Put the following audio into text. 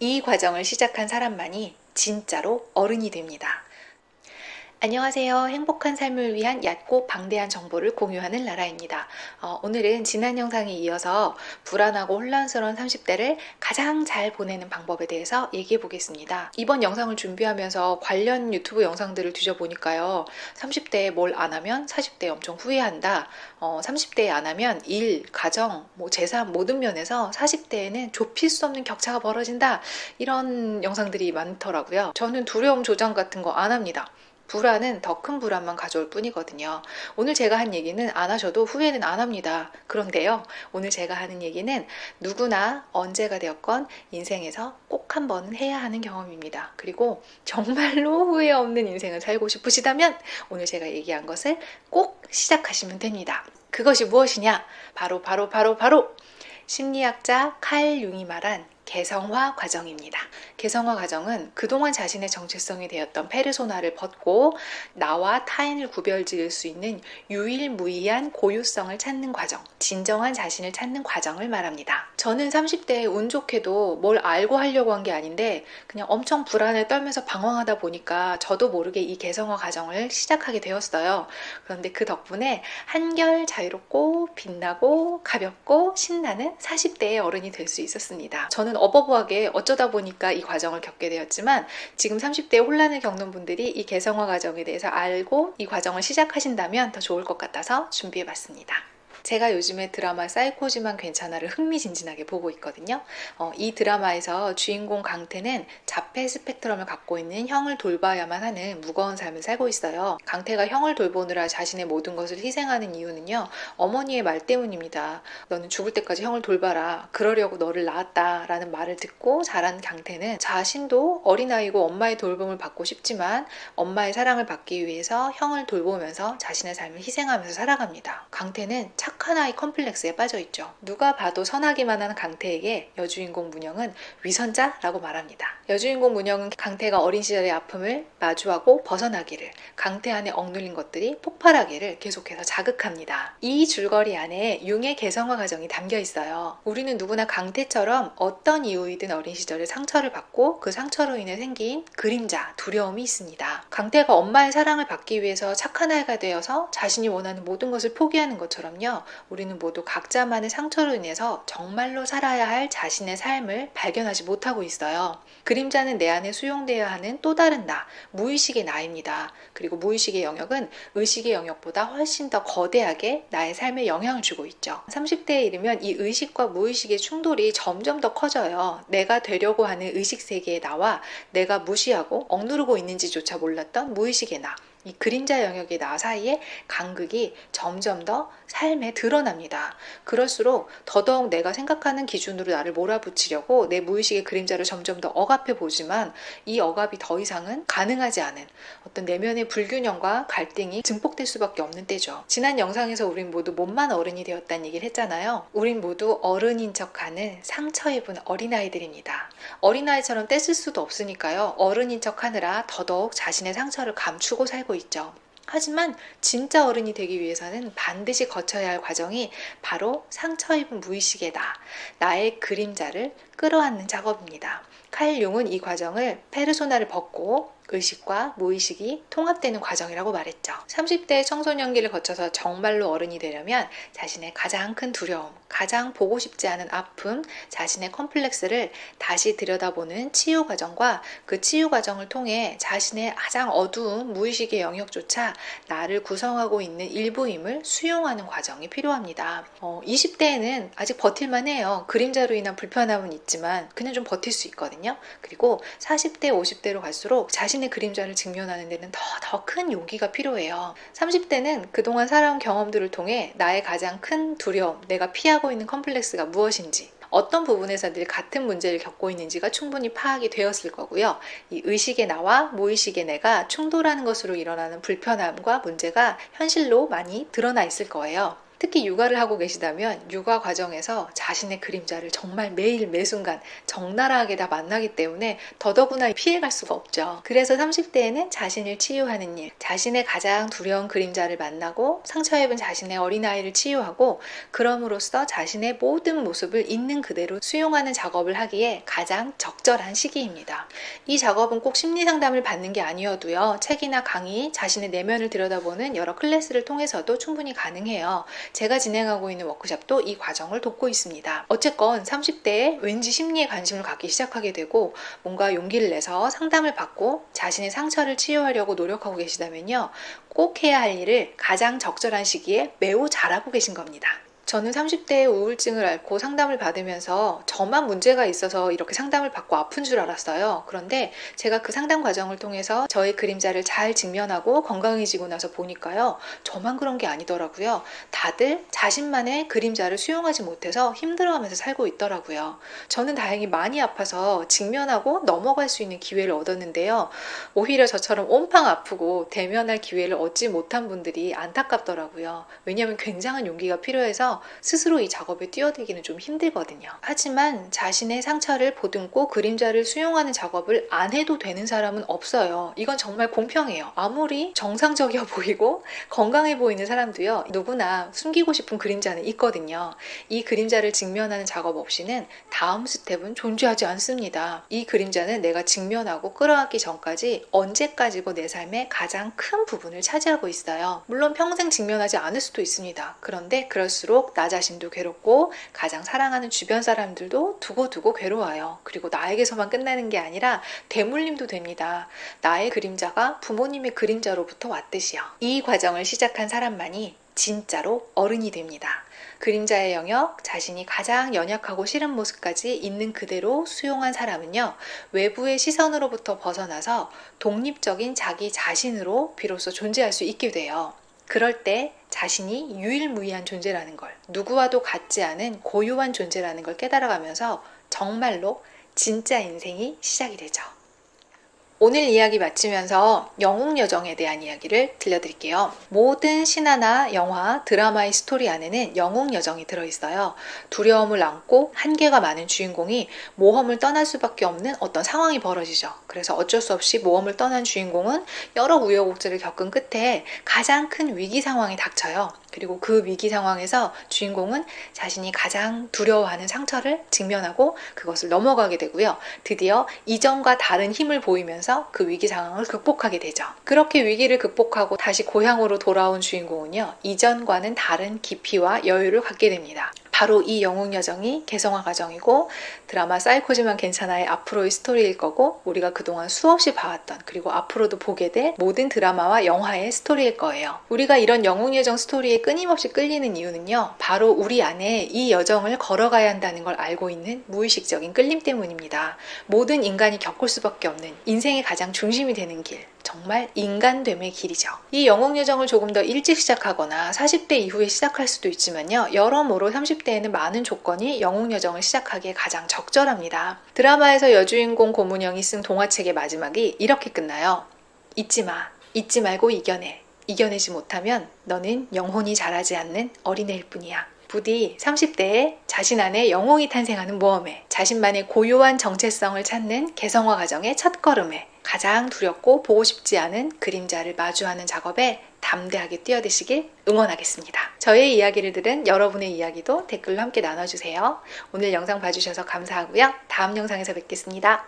이 과정을 시작한 사람만이 진짜로 어른이 됩니다. 안녕하세요. 행복한 삶을 위한 얕고 방대한 정보를 공유하는 라라입니다. 오늘은 지난 영상에 이어서 불안하고 혼란스러운 30대를 가장 잘 보내는 방법에 대해서 얘기해 보겠습니다. 이번 영상을 준비하면서 관련 유튜브 영상들을 뒤져보니까요. 30대에 뭘 안 하면 40대에 엄청 후회한다. 30대에 안 하면 일, 가정, 재산 모든 면에서 40대에는 좁힐 수 없는 격차가 벌어진다. 이런 영상들이 많더라고요. 저는 두려움 조장 같은 거 안 합니다. 불안은 더 큰 불안만 가져올 뿐이거든요. 오늘 제가 한 얘기는 안 하셔도 후회는 안 합니다. 그런데요, 오늘 제가 하는 얘기는 누구나 언제가 되었건 인생에서 꼭 한 번은 해야 하는 경험입니다. 그리고 정말로 후회 없는 인생을 살고 싶으시다면 오늘 제가 얘기한 것을 꼭 시작하시면 됩니다. 그것이 무엇이냐? 바로 심리학자 칼 융이 말한 개성화 과정입니다. 개성화 과정은 그동안 자신의 정체성이 되었던 페르소나를 벗고 나와 타인을 구별지을 수 있는 유일무이한 고유성을 찾는 과정, 진정한 자신을 찾는 과정을 말합니다. 저는 30대에 운 좋게도 뭘 알고 하려고 한 게 아닌데 그냥 엄청 불안에 떨면서 방황하다 보니까 저도 모르게 이 개성화 과정을 시작하게 되었어요. 그런데 그 덕분에 한결 자유롭고 빛나고 가볍고 신나는 40대의 어른이 될 수 있었습니다. 저는 어버버하게 어쩌다 보니까 이 과정을 겪게 되었지만 지금 30대에 혼란을 겪는 분들이 이 개성화 과정에 대해서 알고 이 과정을 시작하신다면 더 좋을 것 같아서 준비해봤습니다. 제가 요즘에 드라마 사이코지만 괜찮아를 흥미진진하게 보고 있거든요. 이 드라마에서 주인공 강태는 자폐 스펙트럼을 갖고 있는 형을 돌봐야만 하는 무거운 삶을 살고 있어요. 강태가 형을 돌보느라 자신의 모든 것을 희생하는 이유는요, 어머니의 말 때문입니다. 너는 죽을 때까지 형을 돌봐라. 그러려고 너를 낳았다. 라는 말을 듣고 자란 강태는 자신도 어린아이고 엄마의 돌봄을 받고 싶지만 엄마의 사랑을 받기 위해서 형을 돌보면서 자신의 삶을 희생하면서 살아갑니다. 강태는 착한 아이 컴플렉스에 빠져있죠. 누가 봐도 선하기만 한 강태에게 여주인공 문영은 위선자라고 말합니다. 여주인공 문영은 강태가 어린 시절의 아픔을 마주하고 벗어나기를, 강태 안에 억눌린 것들이 폭발하기를 계속해서 자극합니다. 이 줄거리 안에 융의 개성화 과정이 담겨 있어요. 우리는 누구나 강태처럼 어떤 이유이든 어린 시절에 상처를 받고 그 상처로 인해 생긴 그림자, 두려움이 있습니다. 강태가 엄마의 사랑을 받기 위해서 착한 아이가 되어서 자신이 원하는 모든 것을 포기하는 것처럼요, 우리는 모두 각자만의 상처로 인해서 정말로 살아야 할 자신의 삶을 발견하지 못하고 있어요. 그림자는 내 안에 수용되어야 하는 또 다른 나, 무의식의 나입니다. 그리고 무의식의 영역은 의식의 영역보다 훨씬 더 거대하게 나의 삶에 영향을 주고 있죠. 30대에 이르면 이 의식과 무의식의 충돌이 점점 더 커져요. 내가 되려고 하는 의식 세계의 나와 내가 무시하고 억누르고 있는지조차 몰랐던 무의식의 나, 이 그림자 영역의 나 사이에 간극이 점점 더 삶에 드러납니다. 그럴수록 더더욱 내가 생각하는 기준으로 나를 몰아붙이려고 내 무의식의 그림자를 점점 더 억압해 보지만 이 억압이 더 이상은 가능하지 않은 어떤 내면의 불균형과 갈등이 증폭될 수밖에 없는 때죠. 지난 영상에서 우린 모두 몸만 어른이 되었다는 얘기를 했잖아요. 우린 모두 어른인 척하는 상처 입은 어린아이들입니다. 어린아이처럼 떼쓸 수도 없으니까요. 어른인 척하느라 더더욱 자신의 상처를 감추고 살고 있죠. 하지만 진짜 어른이 되기 위해서는 반드시 거쳐야 할 과정이 바로 상처 입은 무의식의 나, 나의 그림자를 끌어안는 작업입니다. 칼 융은 이 과정을 페르소나를 벗고 의식과 무의식이 통합되는 과정이라고 말했죠. 30대의 청소년기를 거쳐서 정말로 어른이 되려면 자신의 가장 큰 두려움, 가장 보고 싶지 않은 아픔, 자신의 컴플렉스를 다시 들여다보는 치유 과정과 그 치유 과정을 통해 자신의 가장 어두운 무의식의 영역조차 나를 구성하고 있는 일부임을 수용하는 과정이 필요합니다. 20대에는 아직 버틸만 해요. 그림자로 인한 불편함은 있지만 그냥 좀 버틸 수 있거든요. 그리고 40대, 50대로 갈수록 자신의 그림자를 직면하는 데는 더 큰 용기가 필요해요. 30대는 그동안 살아온 경험들을 통해 나의 가장 큰 두려움, 내가 피하고 있는 컴플렉스가 무엇인지, 어떤 부분에서 늘 같은 문제를 겪고 있는지가 충분히 파악이 되었을 거고요. 이 의식의 나와 무의식의 내가 충돌하는 것으로 일어나는 불편함과 문제가 현실로 많이 드러나 있을 거예요. 특히 육아를 하고 계시다면 육아 과정에서 자신의 그림자를 정말 매일 매순간 적나라하게 다 만나기 때문에 더더구나 피해갈 수가 없죠. 그래서 30대에는 자신을 치유하는 일, 자신의 가장 두려운 그림자를 만나고 상처 입은 자신의 어린아이를 치유하고 그럼으로써 자신의 모든 모습을 있는 그대로 수용하는 작업을 하기에 가장 적절한 시기입니다. 이 작업은 꼭 심리상담을 받는 게 아니어도요. 책이나 강의, 자신의 내면을 들여다보는 여러 클래스를 통해서도 충분히 가능해요. 제가 진행하고 있는 워크숍도 이 과정을 돕고 있습니다. 어쨌건 30대에 왠지 심리에 관심을 갖기 시작하게 되고 뭔가 용기를 내서 상담을 받고 자신의 상처를 치유하려고 노력하고 계시다면요. 꼭 해야 할 일을 가장 적절한 시기에 매우 잘하고 계신 겁니다. 저는 30대의 우울증을 앓고 상담을 받으면서 저만 문제가 있어서 이렇게 상담을 받고 아픈 줄 알았어요. 그런데 제가 그 상담 과정을 통해서 저의 그림자를 잘 직면하고 건강해지고 나서 보니까요. 저만 그런 게 아니더라고요. 다들 자신만의 그림자를 수용하지 못해서 힘들어하면서 살고 있더라고요. 저는 다행히 많이 아파서 직면하고 넘어갈 수 있는 기회를 얻었는데요. 오히려 저처럼 온팡 아프고 대면할 기회를 얻지 못한 분들이 안타깝더라고요. 왜냐하면 굉장한 용기가 필요해서 스스로 이 작업에 뛰어들기는 좀 힘들거든요. 하지만 자신의 상처를 보듬고 그림자를 수용하는 작업을 안 해도 되는 사람은 없어요. 이건 정말 공평해요. 아무리 정상적이어 보이고 건강해 보이는 사람도요. 누구나 숨기고 싶은 그림자는 있거든요. 이 그림자를 직면하는 작업 없이는 다음 스텝은 존재하지 않습니다. 이 그림자는 내가 직면하고 끌어안기 전까지 언제까지고 내 삶의 가장 큰 부분을 차지하고 있어요. 물론 평생 직면하지 않을 수도 있습니다. 그런데 그럴수록 나 자신도 괴롭고 가장 사랑하는 주변 사람들도 두고두고 괴로워요. 그리고 나에게서만 끝나는 게 아니라 대물림도 됩니다. 나의 그림자가 부모님의 그림자로부터 왔듯이요. 이 과정을 시작한 사람만이 진짜로 어른이 됩니다. 그림자의 영역, 자신이 가장 연약하고 싫은 모습까지 있는 그대로 수용한 사람은요, 외부의 시선으로부터 벗어나서 독립적인 자기 자신으로 비로소 존재할 수 있게 돼요. 그럴 때 자신이 유일무이한 존재라는 걸, 누구와도 같지 않은 고유한 존재라는 걸 깨달아가면서 정말로 진짜 인생이 시작이 되죠. 오늘 이야기 마치면서 영웅여정에 대한 이야기를 들려드릴게요. 모든 신화나 영화, 드라마의 스토리 안에는 영웅여정이 들어있어요. 두려움을 안고 한계가 많은 주인공이 모험을 떠날 수밖에 없는 어떤 상황이 벌어지죠. 그래서 어쩔 수 없이 모험을 떠난 주인공은 여러 우여곡절을 겪은 끝에 가장 큰 위기 상황이 닥쳐요. 그리고 그 위기 상황에서 주인공은 자신이 가장 두려워하는 상처를 직면하고 그것을 넘어가게 되고요. 드디어 이전과 다른 힘을 보이면서 그 위기 상황을 극복하게 되죠. 그렇게 위기를 극복하고 다시 고향으로 돌아온 주인공은요. 이전과는 다른 깊이와 여유를 갖게 됩니다. 바로 이 영웅여정이 개성화 과정이고 드라마 사이코지만 괜찮아의 앞으로의 스토리일 거고 우리가 그동안 수없이 봐왔던 그리고 앞으로도 보게 될 모든 드라마와 영화의 스토리일 거예요. 우리가 이런 영웅여정 스토리에 끊임없이 끌리는 이유는요. 바로 우리 안에 이 여정을 걸어가야 한다는 걸 알고 있는 무의식적인 끌림 때문입니다. 모든 인간이 겪을 수밖에 없는 인생의 가장 중심이 되는 길, 정말 인간됨의 길이죠. 이 영웅여정을 조금 더 일찍 시작하거나 40대 이후에 시작할 수도 있지만요. 여러모로 30대에는 많은 조건이 영웅여정을 시작하기에 가장 적절합니다. 드라마에서 여주인공 고문영이 쓴 동화책의 마지막이 이렇게 끝나요. 잊지 마. 잊지 말고 이겨내. 이겨내지 못하면 너는 영혼이 자라지 않는 어린애일 뿐이야. 부디 30대에 자신 안에 영웅이 탄생하는 모험에 자신만의 고유한 정체성을 찾는 개성화 과정의 첫걸음에 가장 두렵고 보고 싶지 않은 그림자를 마주하는 작업에 담대하게 뛰어드시길 응원하겠습니다. 저의 이야기를 들은 여러분의 이야기도 댓글로 함께 나눠주세요. 오늘 영상 봐주셔서 감사하고요. 다음 영상에서 뵙겠습니다.